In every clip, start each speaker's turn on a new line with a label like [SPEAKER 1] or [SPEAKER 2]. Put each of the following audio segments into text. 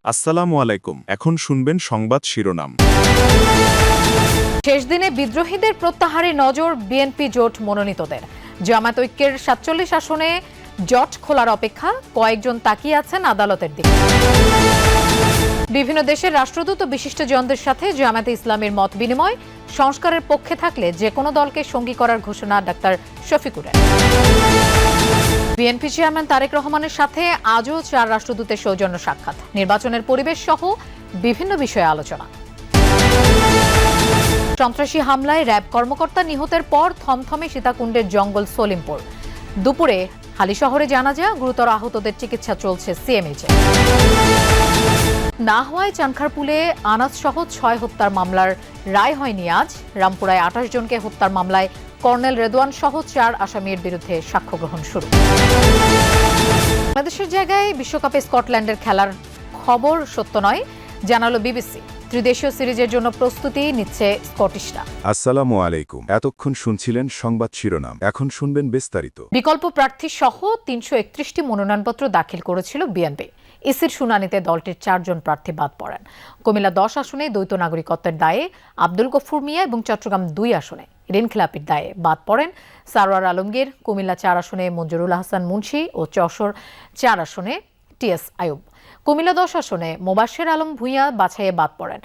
[SPEAKER 1] আসসালামু আলাইকুম। এখন শুনবেন সংবাদ শিরোনাম।
[SPEAKER 2] শেষ দিনে বিদ্রোহীদের প্রত্যাহারে নজর বিএনপি জোট মনোনীতদের। জামায়াত ঐক্যের ৪৭ আসনে জট খোলার অপেক্ষা, কয়েকজন তাকিয়ে আছেন আদালতের দিকে। বিভিন্ন দেশের রাষ্ট্রদূত ও বিশিষ্টজনদের সাথে জামায়াতে ইসলামীর মত বিনিময়, সংস্কারের পক্ষে থাকলে যে কোনো দলকে সঙ্গী করার ঘোষণা ডাক্তার শফিকুরের। বিএনপি চেয়ারম্যান তারেক রহমানের সাথে আজও 4 রাষ্ট্রদূতের সৌজন্য সাক্ষাৎ, নির্বাচনের পরিবেশ সহ বিভিন্ন বিষয়ে আলোচনা। সন্ত্রাসী হামলায় র্যাব কর্মকর্তা নিহতের পর থমথমে সীতাকুণ্ডের জঙ্গল সলিমপুর। দুপুরে হালিশহরে জানাজা, গুরুতর আহতদের চিকিৎসা চলছে সিএমএইচে। না হওয়ায় চানখারপুলে আনাজ সহ 6 হত্যার মামলার রায় হয়নি আজ। রামপুরায় 28 জনকে হত্যার মামলায় কর্নেল রেদওয়ান সহ 4 আসামির বিরুদ্ধে সাক্ষ্য গ্রহণ শুরু। বাংলাদেশের জায়গায় বিশ্বকাপে স্কটল্যান্ডের খেলার খবর সত্য নয়, জানালো বিবিসি। ত্রিদেশীয় সিরিজের জন্য প্রস্তুতি নিচ্ছে স্কটিশরা।
[SPEAKER 1] আসসালামু আলাইকুম। এতক্ষণ শুনছিলেন সংবাদ শিরোনাম, এখন শুনবেন বিস্তারিত।
[SPEAKER 2] বিকল্প প্রার্থী সহ 331টি মনোনয়নপত্র দাখিল করেছিল বিএনপি। ইসির শুনানিতে দলটির 4 জন প্রার্থী বাদ পড়েন। কুমিল্লা 10 আসনে দ্বৈত নাগরিকত্বের দায়ে আব্দুল গফুর মিয়া এবং চট্টগ্রাম 2 আসনে ঋণখেলাপির দায়ে বাদ পড়েন সারোয়ার আলমগীর। কুমিল্লা 4 আসনে মঞ্জুরুল হাসান মুন্সি ও যশোর 4 আসনে টিএস আয়ুব। কুমিল্লা 10 আসনে মোবাশ্বের আলম ভূঁইয়া বাছাইয়ে বাদ পড়েন।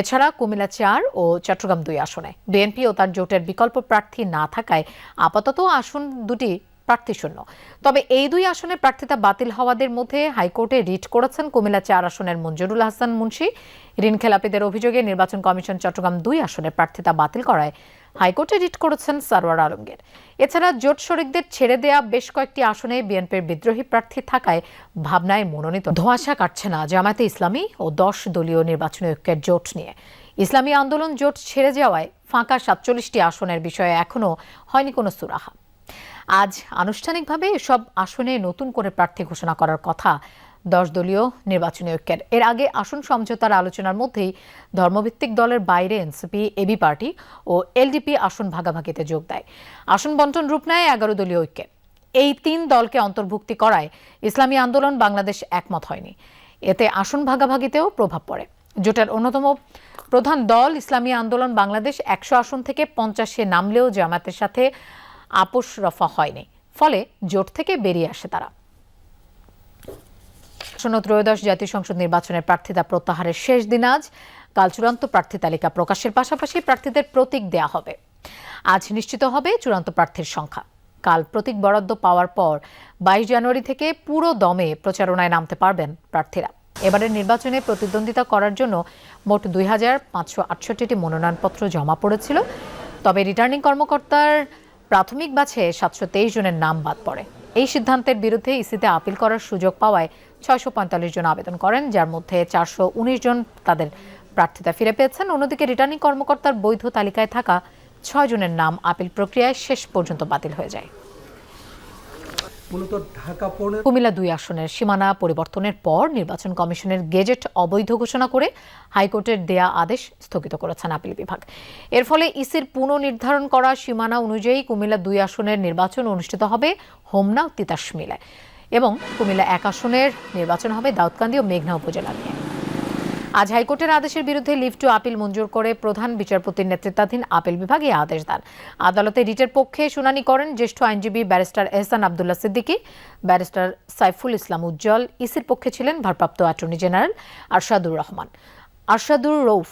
[SPEAKER 2] এছাড়া কুমিল্লা 4 ও চট্টগ্রাম 2 আসনে বিএনপি ও তার জোটের বিকল্প প্রার্থী না থাকায় আপাতত আসন দুটি প্রার্থী শূন্য। তবে এই 2 আসনের প্রার্থিতা বাতিল হওয়াদের মধ্যে হাইকোর্টে রিট করেছেন কুমিল্লা 4 আসনের মঞ্জুরুল হাসান মুন্সি। ঋণখেলাপিদের অভিযোগে নির্বাচন কমিশন চট্টগ্রাম 2 আসনের প্রার্থিতা বাতিল করায় হাইকোর্টে রিট করেছেন সারোয়ার আলমগীর। এছাড়া জোট শরিকদের ছেড়ে দেয়া বেশ কয়েকটি আসনে বিএনপির বিদ্রোহী প্রার্থী থাকায় ভাবনায় মনোনীত। ধোঁয়াশা কাটছে না জামায়াতে ইসলামী ও 10 দলীয় নির্বাচনী ঐক্যের জোট নিয়ে। ইসলামী আন্দোলন জোট ছেড়ে যাওয়ায় ফাঁকা 47টি আসনের বিষয়ে এখনও হয়নি কোনো সুরাহা। আজ আনুষ্ঠানিকভাবে এসব আসনে নতুন করে প্রার্থী ঘোষণা করার কথা 10 দলীয় নির্বাচনী ঐক্যের। এর আগে আসন সমঝোতার আলোচনার মধ্যেই ধর্মভিত্তিক দলের বাইরে এনসিপি, এবি পার্টি ও এলডিপি আসন ভাগাভাগিতে যোগ দেয়। আসন বন্টন রূপ নেয় 11 দলীয় ঐক্যে। এই 3 দলকে অন্তর্ভুক্তি করায় ইসলামী আন্দোলন বাংলাদেশ একমত হয়নি। এতে আসন ভাগাভাগিতেও প্রভাব পড়ে। জোটের অন্যতম প্রধান দল ইসলামী আন্দোলন বাংলাদেশ 100 আসন থেকে 50-এ নামলেও জামায়াতের সাথে আপোষ রফা হয়নি, ফলে জোট থেকে বেরিয়ে আসে তারা। আসন্ন ত্রয়োদশ জাতীয় সংসদ নির্বাচনের প্রার্থিতা প্রত্যাহারের শেষ দিন আজ। কাল চূড়ান্ত প্রার্থী তালিকা প্রকাশের পাশাপাশি প্রার্থীদের প্রতীক দেয়া হবে। আজ নিশ্চিত হবে চূড়ান্ত প্রার্থীর সংখ্যা। কাল প্রতীক বরাদ্দ পাওয়ার পর 22 জানুয়ারি থেকে পুরো দমে প্রচারণায় নামতে পারবেন প্রার্থীরা। এবারের নির্বাচনে প্রতিদ্বন্দ্বিতা করার জন্য মোট 2568টি মনোনয়নপত্র জমা পড়েছিল। তবে রিটার্নিং কর্মকর্তার প্রাথমিক বাছে 723 জনের নাম বাদ পড়ে। এই সিদ্ধান্তের বিরুদ্ধে ইসিতে আপিল করার সুযোগ পাওয়ায় 645 জন আবেদন করেন, যার মধ্যে 419 জন তাদের প্রার্থিতা ফিরে পেয়েছেন। অন্যদিকে রিটার্নিং কর্মকর্তার বৈধ তালিকায় থাকা 6 জনের নাম আপিল প্রক্রিয়ায় শেষ পর্যন্ত বাতিল হয়ে যায়। কুমিল্লা 2 আসনের সীমানা পরিবর্তনের পর নির্বাচন কমিশনের গেজেট অবৈধ ঘোষণা করে হাইকোর্টের দেয়া আদেশ স্থগিত করেছেন আপিল বিভাগ। এর ফলে ইসির পুনর্নির্ধারণ করা সীমানা অনুযায়ী কুমিল্লা 2 আসনের নির্বাচন অনুষ্ঠিত হবে হোমনা ও তিতাস মিলে এবং কুমিল্লা 1 আসনের নির্বাচন হবে দাউদকান্দি ও মেঘনা উপজেলা নিয়ে। আজ হাইকোর্টের আদেশের বিরুদ্ধে লিভ টু আপিল মঞ্জুর করে প্রধান বিচারপতির নেতৃত্বাধীন আপিল বিভাগ এই আদেশ দেন। আদালতে রিটের পক্ষে শুনানি করেন জ্যেষ্ঠ আইনজীবী ব্যারিস্টার এহসান আব্দুল্লাহ সিদ্দিকী, ব্যারিস্টার সাইফুল ইসলাম উজ্জ্বল। ইসির পক্ষে ছিলেন ভারপ্রাপ্ত অ্যাটর্নি জেনারেল আরশাদুর রৌফ।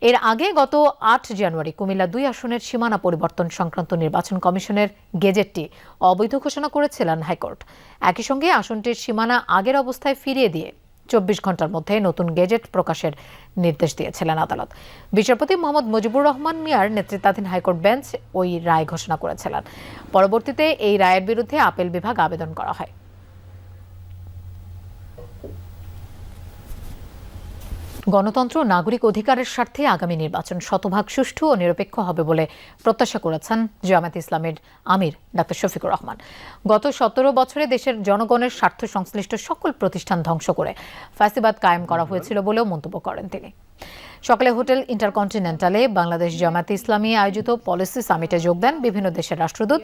[SPEAKER 2] এর আগে গত 8 জানুয়ারি কুমিল্লা 2 আসনের সীমানা পরিবর্তন সংক্রান্ত নির্বাচন কমিশনের গেজেটটি অবৈধ ঘোষণা করেছিলেন হাইকোর্ট। একই সঙ্গে আসনটির সীমানা আগের অবস্থায় ফিরিয়ে দিয়ে 24 ঘন্টার মধ্যে নতুন গেজেট প্রকাশের নির্দেশ দিয়েছিলেন আদালত। বিচারপতি মোহাম্মদ মুজিবুর রহমান মিয়ার নেতৃত্বাধীন হাইকোর্ট বেঞ্চ ওই রায় ঘোষণা করেছিলেন। পরবর্তীতে এই রায়ের বিরুদ্ধে আপিল বিভাগ আবেদন করা হয়। গণতন্ত্র ও নাগরিক অধিকারের স্বার্থে আগামী নির্বাচন শতভাগ সুষ্ঠু ও নিরপেক্ষ হবে বলে প্রত্যাশা করেছেন জামায়াতে ইসলামীর আমির ডাক্তার শফিকুর রহমান। গত 17 বছরে দেশের জনগণের স্বার্থ সংশ্লিষ্ট সকল প্রতিষ্ঠান ধ্বংস করে ফ্যাসিবাদ কায়েম করা হয়েছিল বলেও মন্তব্য করেন তিনি। সকালে হোটেল ইন্টারকন্টিনেন্টালে বাংলাদেশ জামায়াতে ইসলামী আয়োজিত পলিসি সামিটে যোগ দেন বিভিন্ন দেশের রাষ্ট্রদূত,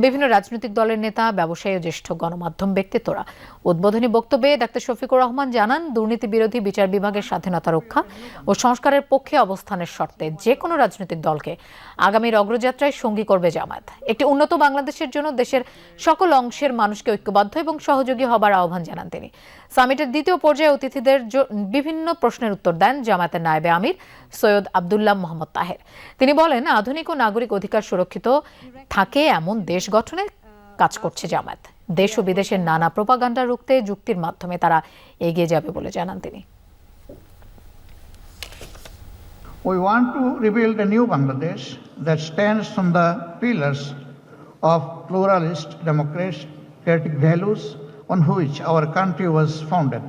[SPEAKER 2] বিভিন্ন রাজনৈতিক দলের নেতা, ব্যবসায়ী ও জ্যেষ্ঠ গণমাধ্যম ব্যক্তিত্বরা। উদ্বোধনী বক্তব্যে ডাক্তার শফিকুর রহমান জানান, দুর্নীতি বিরোধী বিচার বিভাগের স্বাধীনতা রক্ষা ও সংস্কারের পক্ষে অবস্থানের শর্তে যে কোনো রাজনৈতিক দলকে আগামীর অগ্রযাত্রায় সঙ্গী করবে জামায়াত। একটি উন্নত বাংলাদেশের জন্য দেশের সকল অংশের মানুষকে ঐক্যবদ্ধ এবং সহযোগী হবার আহ্বান জানান তিনি। সামিটের দ্বিতীয় পর্যায়ে অতিথিদের বিভিন্ন প্রশ্নের উত্তর দেন জামায়াতের নায়েবে আমির সৈয়দ আব্দুল্লাহ মোহাম্মদ তাহের। তিনি বলেন, আধুনিক ও নাগরিক অধিকার সুরক্ষিত থাকে এমন দেশ গঠনে কাজ করছে জামায়াত। দেশ ও বিদেশের নানা প্রোপাগান্ডা রুখতে যুক্তির মাধ্যমে তারা এগিয়ে যাবে বলে জানান তিনি।
[SPEAKER 3] We want to rebuild a new Bangladesh that stands on the pillars of pluralist democratic values on which our country was founded.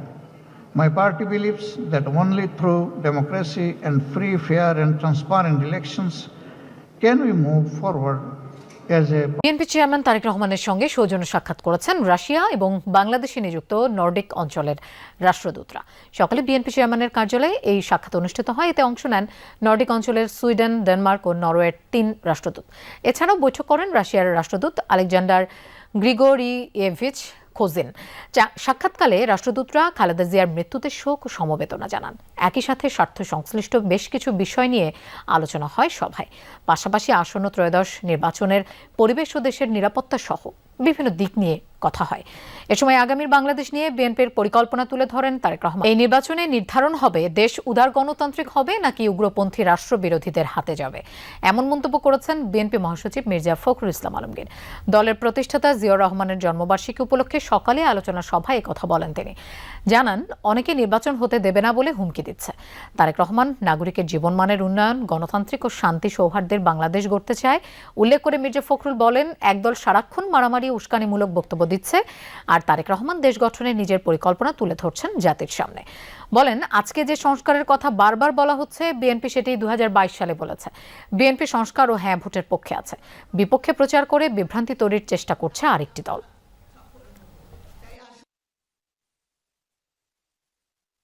[SPEAKER 3] My party believes that only through democracy and free, fair and transparent elections can we move forward as a
[SPEAKER 2] BNP chairman Tarique রহমানের সঙ্গে সৌজন্য সাক্ষাৎ করেছেন Russia এবং বাংলাদেশে নিযুক্ত Nordic অঞ্চলের রাষ্ট্রদূতরা। সকালে বিএনপি চেয়ারম্যানের কার্যালয়ে এই সাক্ষাৎ অনুষ্ঠিত হয়। এতে অংশ নেন নর্ডিক অঞ্চলের সুইডেন, ডেনমার্ক ও নরওয়ের 3 রাষ্ট্রদূত। এছাড়াও বৈঠক করেন রাশিয়ার রাষ্ট্রদূত আলেকজান্ডার গ্রিগোরিয়েভিচ খোজিন। সাক্ষাৎকালে রাষ্ট্রদূতরা খালেদা জিয়ার মৃত্যুতে শোক ও সমবেদনা জানান। একই সাথে স্বার্থ সংশ্লিষ্ট বেশ কিছু বিষয় নিয়ে আলোচনা হয় সভায়। পাশাপাশি আসন্ন ত্রয়োদশ নির্বাচনের পরিবেশ ও দেশের নিরাপত্তা সহ বিভিন্ন দিক নিয়ে কথা হয়। এ সময় আগামীর বাংলাদেশ নিয়ে বিএনপির পরিকল্পনা তুলে ধরেন তারেক রহমান। এই নির্বাচনে নির্ধারণ হবে দেশ উদার গণতান্ত্রিক হবে নাকি উগ্রপন্থী রাষ্ট্রবিরোধীদের হাতে যাবে, এমন মন্তব্য করেছেন বিএনপি মহাসচিব মির্জা ফখরুল ইসলাম আলমগীর। দলের প্রতিষ্ঠাতা জিয়াউর রহমানের জন্মবার্ষিকী উপলক্ষে সকালে আলোচনা সভায় কথা বলেন তিনি। জানান, অনেকে নির্বাচন হতে দেবে না বলে হুমকি দিচ্ছে। তারেক রহমান নাগরিকের জীবনমানের উন্নয়ন, গণতান্ত্রিক ও শান্তি সৌহার্দ্যের বাংলাদেশ গড়তে চায়। উল্লেখ করে মির্জা ফখরুল বলেন, একদল সারাক্ষণ মারামারি উস্কানিমূলক বক্তব্য দিচ্ছে, আর তারেক রহমান দেশ গঠনের নিজের পরিকল্পনা তুলে ধরছেন জাতির সামনে। বলেন, আজকে যে সংস্কারের কথা বারবার বলা হচ্ছে, বিএনপি সেটি 2022 সালে বলেছে। বিএনপি সংস্কার ও হ্যাঁ ভোটের পক্ষে আছে, বিপক্ষে প্রচার করে বিভ্রান্তি তৈরির চেষ্টা করছে আরেকটি দল।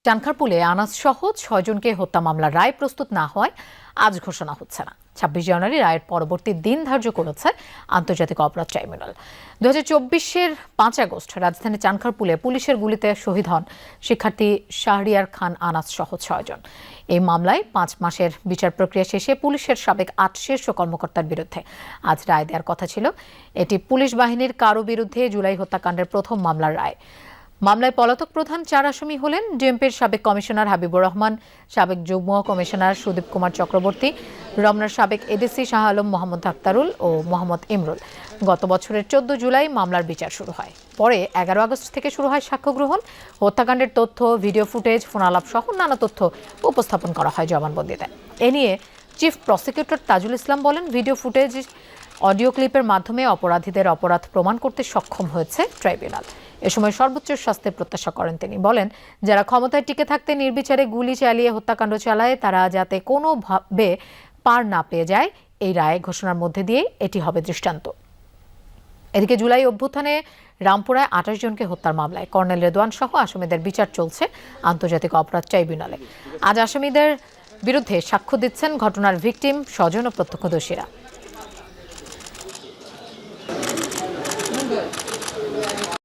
[SPEAKER 2] চানখারপুলে আনাস সহ 6 জনকে হত্যা মামলার রায় প্রস্তুত না হওয়ায় আজ ঘোষণা হচ্ছে না। 26 জানুয়ারি রায়ের পরবর্তী দিন ধার্য করেছে আন্তর্জাতিক অপরাধ ট্রাইব্যুনাল। 2024-এর 5 আগস্ট রাজধানী চানখারপুলে পুলিশের গুলিতে শহীদ হন শিক্ষার্থী শাহরিয়ার খান আনাস সহ 6 জন। এই মামলায় 5 মাসের বিচার প্রক্রিয়া শেষে পুলিশের সাবেক 8 শীর্ষ কর্মকর্তার বিরুদ্ধে আজ রায় দেওয়ার কথা ছিল। এটি পুলিশ বাহিনীর কারো বিরুদ্ধে জুলাই হত্যাকাণ্ডের প্রথম মামলার রায়। মামলায় পলাতক প্রধান 4 আসামি হলেন ডিএমপির সাবেক কমিশনার হাবিবুর রহমান, সাবেক যুগ্ম কমিশনার সুদীপ কুমার চক্রবর্তী, রমনার সাবেক এডিসি শাহ আলম মোহাম্মদ আক্তারুল ও মোহাম্মদ ইমরুল। গত বছরের 14 জুলাই মামলার বিচার শুরু হয়। পরে 11 আগস্ট থেকে শুরু হয় সাক্ষ্য গ্রহণ। হত্যাকাণ্ডের তথ্য, ভিডিও ফুটেজ, ফোনালাপ সহ নানা তথ্য উপস্থাপন করা হয় জবানবন্দিতে। এ নিয়ে চিফ প্রসিকিউটর তাজুল ইসলাম বলেন, ভিডিও ফুটেজ, অডিও ক্লিপের মাধ্যমে অপরাধীদের অপরাধ প্রমাণ করতে সক্ষম হয়েছে ট্রাইব্যুনাল। এ সময় সর্বোচ্চ শাস্তির প্রত্যাশা করেন তিনি। বলেন, যারা ক্ষমতায় টিকে থাকতে নির্বিচারে গুলি চালিয়ে হত্যাকাণ্ড চালায়, তারা যাতে কোনোভাবে পার না পেয়ে যায়, এই রায় ঘোষণার মধ্যে দিয়ে এটি হবে দৃষ্টান্ত। এদিকে জুলাই অভ্যুত্থানে রামপুরায় 28 জনকে হত্যার মামলায় কর্নেল রেদওয়ান সহ আসামিদের বিচার চলছে আন্তর্জাতিক অপরাধ ট্রাইব্যুনালে। আজ আসামিদের বিরুদ্ধে সাক্ষ্য দিচ্ছেন ঘটনার ভিকটিম, স্বজন ও প্রত্যক্ষদর্শীরা।